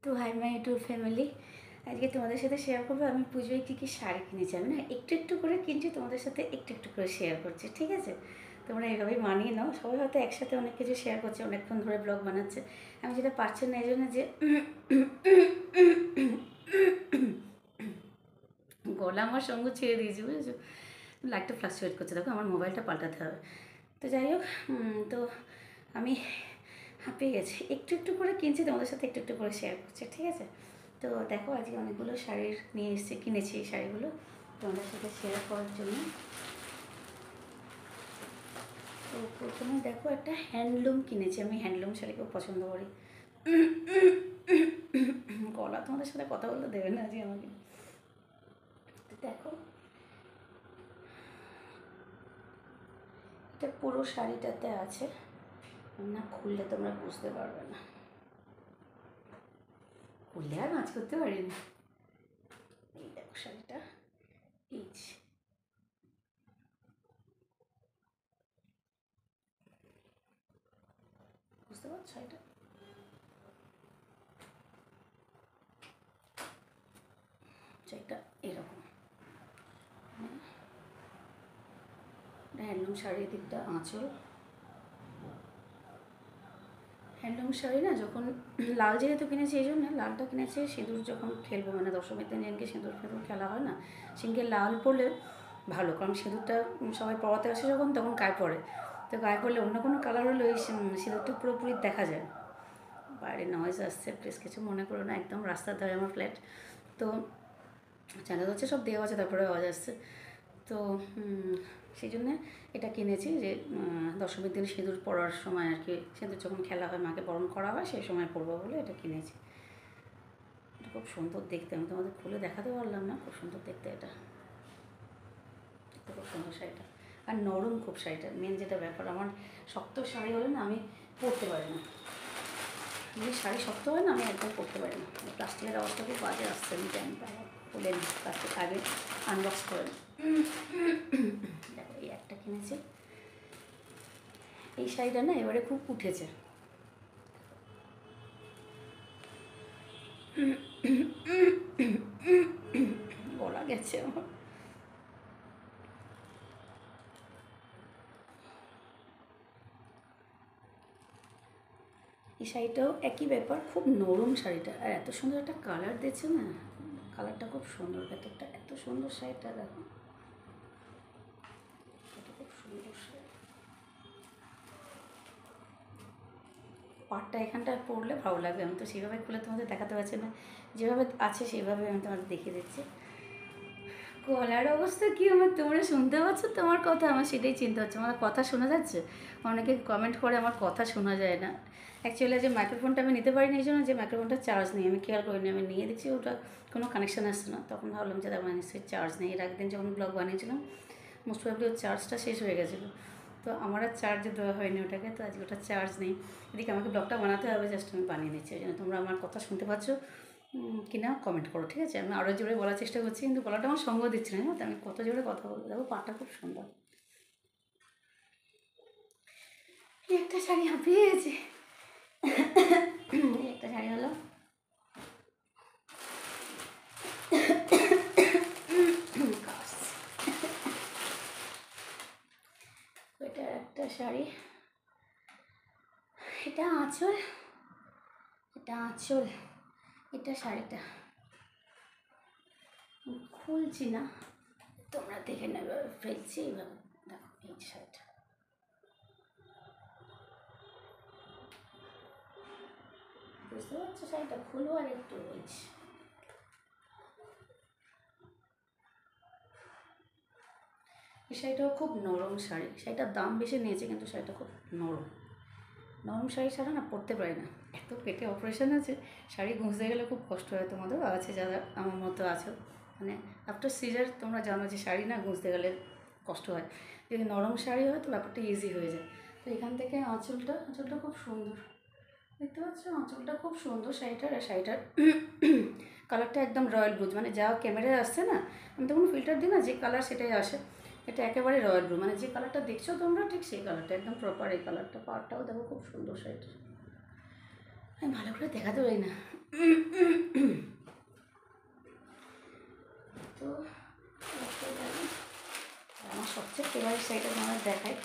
তো hi my YouTube family, আজকে তোমাদের সাথে শেয়ার করবো আমি পুজোয় কী কী শাড়ি কিনেছি। আমি না একটু একটু করে কিনছি, তোমাদের সাথে একটু একটু করে শেয়ার করছি, ঠিক আছে? তোমরা এইভাবেই মানিয়ে নাও। সবাই হয়তো একসাথে অনেক কিছু শেয়ার করছে, অনেকক্ষণ ধরে ব্লগ বানাচ্ছে। আমি যেটা পারছি না এই জন্য যে গলা আমার সঙ্গে ছেড়ে দিয়েছি, বুঝেছো? লাইটটা ফ্লাকচুয়েট করছে, দেখো আমার মোবাইলটা পাল্টাতে হবে। তো যাই হোক, তো আমি হাঁপিয়ে গেছি। একটু একটু করে কিনছি, তোমাদের সাথে একটু একটু করে শেয়ার করছি, ঠিক আছে? তো দেখো, আজকে অনেকগুলো শাড়ির নিয়ে এসেছি, কিনেছি এই শাড়িগুলো তোমাদের সাথে শেয়ার করার জন্য। তো প্রথমে দেখো, একটা হ্যান্ডলুম কিনেছি। আমি হ্যান্ডলুম শাড়ি খুব পছন্দ করি। গলা তোমাদের সাথে কথা বলতে দেবে না আজকে আমাকে। দেখো, এটা পুরো শাড়িটাতে আছে, না খুললে তোমরা বুঝতে পারবে না। খুললে আর নাচ করতে পারি না। এই দেখো শাড়িটা, এই যে। বুঝতে পারছো? এটা এটা এরকম হ্যান্ডলুম শাড়ির দিকটা আঁচল। হ্যান্ডলুম শাড়ি না, যখন লাল যেহেতু কিনেছি এই জন্য লালটা কিনেছি, সিঁদুর যখন খেলবো, মানে দশমীর দিন যেদিনকে সিঁদুর ফেঁদুর খেলা হয় না, সেদিনকে লাল পরলে ভালো, কারণ সিঁদুরটা সবাই পড়াতে আসে যখন, তখন গায়ে পড়ে। তো গায়ে পড়লে অন্য কোনো কালার হলে ওই সিঁদুরটা পুরোপুরি দেখা যায়। বাইরে নয়েজ আসছে, প্লিজ কিছু মনে করো না, একদম রাস্তার ধারে আমার ফ্ল্যাট। তো চ্যানেল হচ্ছে সব দেওয়া আছে, তারপরে আওয়াজ আসছে। তো সেই জন্যে এটা কিনেছি যে দশমীর দিন সিঁদুর পরার সময় আর কি, সিঁদুর যখন খেলা হয়, মাকে বরণ করা হয়, সেই সময় পরবো বলে এটা কিনেছি। এটা খুব সুন্দর দেখতে, আমি তোমাদের খুলে দেখাতে পারলাম না, খুব সুন্দর দেখতে এটা। দেখতে খুব সুন্দর শাড়িটা, আর নরম খুব শাড়িটা। মেন যেটা ব্যাপার, আমার শক্ত শাড়ি হলে না আমি পরতে পারি না। যদি শাড়ি শক্ত হয় না, আমি একদম পরতে পারি না। প্লাস্টিকের আওয়াজটা খুব বাজে আসছে, আমি জানি, খুলে নিই প্লাস্টিক আগে, আনবক্স করে নিই। দেখো, এই একটা কিনেছি। এই শাড়িটা না এবারে খুব উঠেছে। গলা গেছে আমার। এই শাড়িটাও একই ব্যাপার, খুব নরম শাড়িটা, আর এত সুন্দর একটা কালার দিয়েছে না, কালারটা খুব সুন্দর, ভেতরটা এত সুন্দর শাড়িটা। দেখো, এটা খুব সুন্দর শাড়ি। পাটটা এখানটায় পরলে ভালো লাগবে, আমি তো সেইভাবে খুলে তোমাদের দেখাতে পারছি না, যেভাবে আছে সেইভাবে আমি তোমাদের দেখিয়ে দিচ্ছি। গলার অবস্থা কী আমার, তোমরা শুনতে পাচ্ছ তোমার কথা? আমার সেটাই চিন্তা হচ্ছে, আমার কথা শোনা যাচ্ছে? অনেকে কমেন্ট করে আমার কথা শোনা যায় না। অ্যাকচুয়ালি যে মাইক্রোফোনটা আমি নিতে পারিনি, এই জন্য যে মাইক্রোফোনটা চার্জ নেই, আমি খেয়াল করিনি। আমি নিয়ে দেখছি ওটা কোনো কানেকশান আসছে না, তখন ভাবলাম যে তার নিশ্চয়ই চার্জ নেই। এর আগদিন যখন ব্লগ বানিয়েছিলাম, মোস্ট প্রবলি ওর চার্জটা শেষ হয়ে গেছিলো, তো আমার আর চার্জে দেওয়া হয়নি ওটাকে। তো আজকে ওটা চার্জ নেই, এদিকে আমাকে ব্লগটা বানাতে হবে, জাস্ট আমি বানিয়ে নিচ্ছি। ওই জন্য তোমরা আমার কথা শুনতে পাচ্ছ কিনা কমেন্ট করো, ঠিক আছে? আমি আরও জোরে বলার চেষ্টা করছি, কিন্তু গলাটা আমার সঙ্গ দিচ্ছে না, তো আমি কত জোরে কথা বলবো। দেখো, পাটা খুব সুন্দর। একটা শাড়ি হাঁপিয়ে গেছে। একটা শাড়ি হলো, এটা একটা শাড়ি, এটা আঁচল, এটা আঁচল, এটা শাড়িটা খুলছি না, তোমরা দেখে নেবে, ফেলছি এইভাবে। দেখো, এই শাড়িটা বুঝতে পারছো? শাড়িটা খুলবো আর একটু বলছি। এই শাড়িটাও খুব নরম শাড়ি, শাড়িটার দাম বেশি নিয়েছে, কিন্তু শাড়িটা খুব নরম। নরম শাড়ি ছাড়া না পরতে পারি না, এত পেটে অপারেশন আছে, শাড়ি গুঁজতে গেলে খুব কষ্ট হয়। তোমাদেরও আছে যারা আমার মতো আছো, মানে আফটার সিজার তোমরা জানো যে শাড়ি না গুঁজতে গেলে কষ্ট হয়। যদি নরম শাড়ি হয় তো ব্যাপারটা ইজি হয়ে যায়। তো এখান থেকে আঁচলটা, আঁচলটা খুব সুন্দর, দেখতে পাচ্ছ? আঁচলটা খুব সুন্দর শাড়িটার। আর শাড়িটার কালারটা একদম রয়্যাল ব্লু, মানে যা ক্যামেরায় আসছে না, আমি তো কোনো ফিল্টার দিই না, যে কালার সেটাই আসে। এটা একেবারে রয়্যাল ব্লু, মানে যে কালারটা দেখছো তোমরা ঠিক সেই কালারটা, একদম প্রপার এই কালারটা। পাড়টাও দেখো খুব সুন্দর শাড়িটা, আমি ভালো করে দেখাতে পারি না। দেখাই।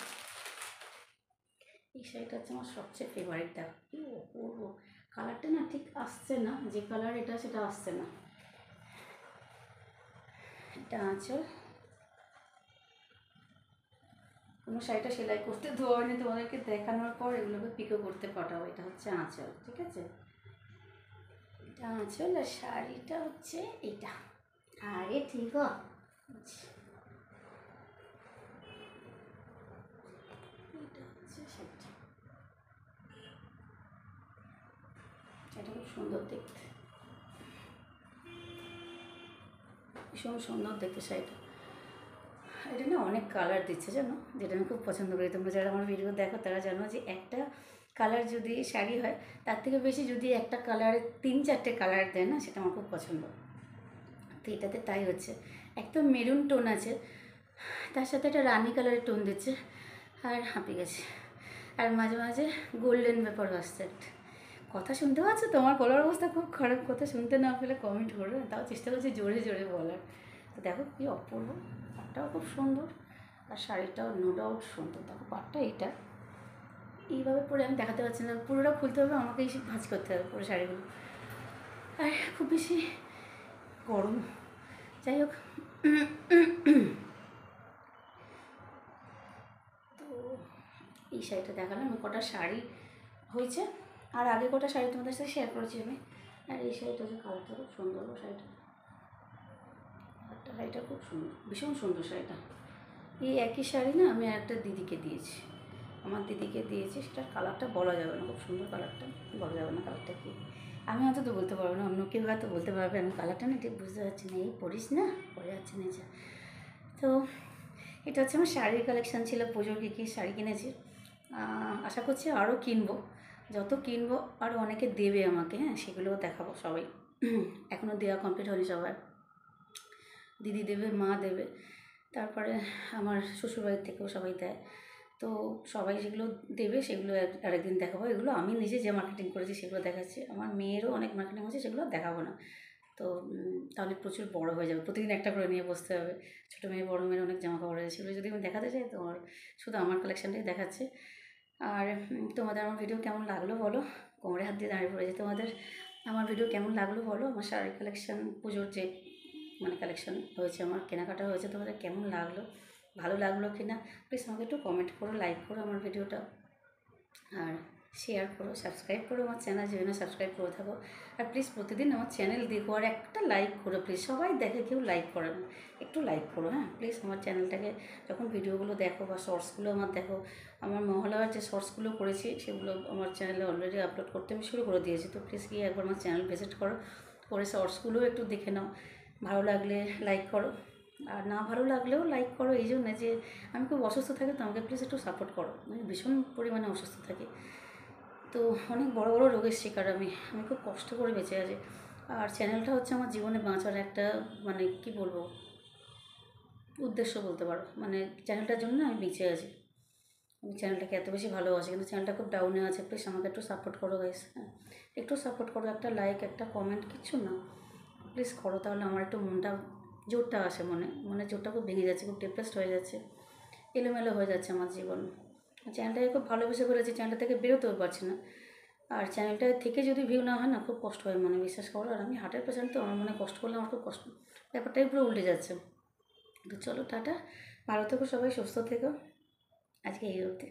এই শাড়িটা হচ্ছে আমার সবচেয়ে ফেভারিট। দেখো কি অপূর্ব কালারটা, না ঠিক আসছে না, যে কালার এটা সেটা আসছে না। এটা আঁচল, কোনো শাড়িটা সেলাই করতে দেওয়া হয়নি, তোমাদেরকে দেখানোর পর এগুলোকে পিকো করতে পাঠাবো। এটা হচ্ছে আঁচল, ঠিক আছে, এটা আঁচল। আর শাড়িটা হচ্ছে এটা। আরে ঠিক আছে, এটা হচ্ছে শাড়িটা। এটা খুব সুন্দর দেখতে, ভীষণ সুন্দর দেখতে শাড়িটা। এটা না অনেক কালার দিচ্ছে জানো, যেটা আমি খুব পছন্দ করি। তোমরা যারা আমার ভিডিও দেখো তারা জানো যে একটা কালার যদি শাড়ি হয়, তার থেকে বেশি যদি একটা কালারে 3-4টে কালার দেয় না, সেটা আমার খুব পছন্দ। তো এটাতে তাই হচ্ছে, একদম মেরুন টোন আছে, তার সাথে একটা রানি কালারের টোন দিচ্ছে, আর হাঁপিয়ে গেছে। আর মাঝে মাঝে গোল্ডেন ব্যাপার আসছে একটা। কথা শুনতে পাচ্ছ? তোমার গলার অবস্থা খুব খারাপ, কথা শুনতে না পেলে কমেন্ট করবে, তাও চেষ্টা করছি জোরে জোরে বলার। তো দেখো কী অপূর্ব, পাটটাও খুব সুন্দর, আর শাড়িটাও নো ডাউট সুন্দর। দেখো পাটটা এটা এইভাবে পরে আমি দেখাতে পারছি না, পুরোটা খুলতে হবে, আমাকেই ভাঁজ করতে হবে পুরো শাড়িগুলো। আর খুব বেশি গরম, যাই হোক। তো এই শাড়িটা দেখালাম, কটা শাড়ি হয়েছে, আর আগে কটা শাড়ি তোমাদের সাথে শেয়ার করেছি আমি। আর এই শাড়িটা হচ্ছে কালারটা খুব সুন্দর, শাড়িটা শাড়িটা খুব সুন্দর, ভীষণ সুন্দর শাড়িটা। এই একই শাড়ি না আমি একটা দিদিকে দিয়েছি, আমার দিদিকে দিয়েছি, সেটার কালারটা বলা যাবে না, খুব সুন্দর কালারটা, বলা যাবে না কালারটা কি। আমি হয়তো তো বলতে পারবো না, অন্য কেউ হয়তো বলতে পারবে, আমি কালারটা না ঠিক বুঝতে পারছি না। এই পরিস না, পরে যাচ্ছে না যা। তো এটা হচ্ছে আমার শাড়ির কালেকশান ছিল, পুজোর কী কী শাড়ি কিনেছি। আশা করছি আরও কিনবো, যত কিনবো আরও অনেকে দেবে আমাকে, হ্যাঁ সেগুলোও দেখাবো সবাই। এখনও দেওয়া কমপ্লিট হয়নি সবার, দিদি দেবে, মা দেবে, তারপরে আমার শ্বশুরবাড়ির থেকেও সবাই দেয়। তো সবাই যেগুলো দেবে সেগুলো আরেকদিন দেখাবো। এগুলো আমি নিজে যে মার্কেটিং করেছি সেগুলো দেখাচ্ছি, আমার মেয়েরও অনেক মার্কেটিং হচ্ছে, সেগুলো দেখাবো না। তো তাহলে প্রচুর বড় হয়ে যাবে, প্রতিদিন একটা করে নিয়ে বসতে হবে। ছোটো মেয়ে বড়ো মেয়ের অনেক জামা কাপড় আছে, সেগুলো যদি আমি দেখাতে চাই তো আমার শুধু আমার কালেকশানটাই দেখাচ্ছে। আর তোমাদের আমার ভিডিও কেমন লাগলো বলো, কোমরে হাত দিয়ে দাঁড়িয়ে পড়েছে। তোমাদের আমার ভিডিও কেমন লাগলো বলো, আমার শাড়ি কালেকশান, পুজোর যে মানে কালেকশান হয়েছে, আমার কেনাকাটা হয়েছে, তোমাদের কেমন লাগলো, ভালো লাগলো কি না প্লিজ আমাকে একটু কমেন্ট করো, লাইক করো আমার ভিডিওটা, আর শেয়ার করো, সাবস্ক্রাইব করো আমার চ্যানেল, যেখানে সাবস্ক্রাইব করে থাকো। আর প্লিজ প্রতিদিন আমার চ্যানেল দেখো, আর একটা লাইক করো প্লিজ, সবাই দেখে কেউ লাইক করে না, একটু লাইক করো হ্যাঁ প্লিজ। আমার চ্যানেলটাকে যখন ভিডিওগুলো দেখো বা শর্টসগুলো আমার দেখো, আমার মহালয়ার যে শর্টসগুলো করেছি সেগুলো আমার চ্যানেলে অলরেডি আপলোড করতে আমি শুরু করে দিয়েছি। তো প্লিজ গিয়ে একবার আমার চ্যানেল ভিজিট করো, করে শর্টসগুলোও একটু দেখে নাও, ভালো লাগলে লাইক করো, আর না ভালো লাগলেও লাইক করো। এই জন্যে যে আমি খুব অসুস্থ থাকি, তো আমাকে প্লিজ একটু সাপোর্ট করো, আমি ভীষণ পরিমাণে অসুস্থ থাকি, তো অনেক বড় বড় রোগের শিকার আমি খুব কষ্ট করে বেঁচে আছি। আর চ্যানেলটা হচ্ছে আমার জীবনে বাঁচার একটা মানে কি বলবো উদ্দেশ্য বলতে পারো, মানে চ্যানেলটার জন্য আমি বেঁচে আছি। আমি চ্যানেলটাকে এত বেশি ভালোবাসি, কিন্তু চ্যানেলটা খুব ডাউনে আছে, প্লিজ আমাকে একটু সাপোর্ট করো গাইস, হ্যাঁ একটু সাপোর্ট করো, একটা লাইক, একটা কমেন্ট, কিচ্ছু না প্লিজ করো, তাহলে আমার একটু মনটা জোরটা আসে, মনে জোরটা খুব ভেঙে যাচ্ছে, খুব ডিপ্রেসড হয়ে যাচ্ছে, এলোমেলো হয়ে যাচ্ছে আমার জীবন। চ্যানেলটাকে খুব ভালোবেসে করেছি, চ্যানেলটা থেকে বেরোতেও পারছি না, আর চ্যানেলটা থেকে যদি ভিউ না হয় না, খুব কষ্ট হয় মনে, বিশ্বাস করো। আর আমি হার্টের পেশেন্ট, তো আমার মনে কষ্ট করলে আমার খুব কষ্ট, ব্যাপারটাই পুরো উল্টে যাচ্ছে। তো চলো টাটা, ভালো থেকো সবাই, সুস্থ থেকো, আজকে এই অবধি।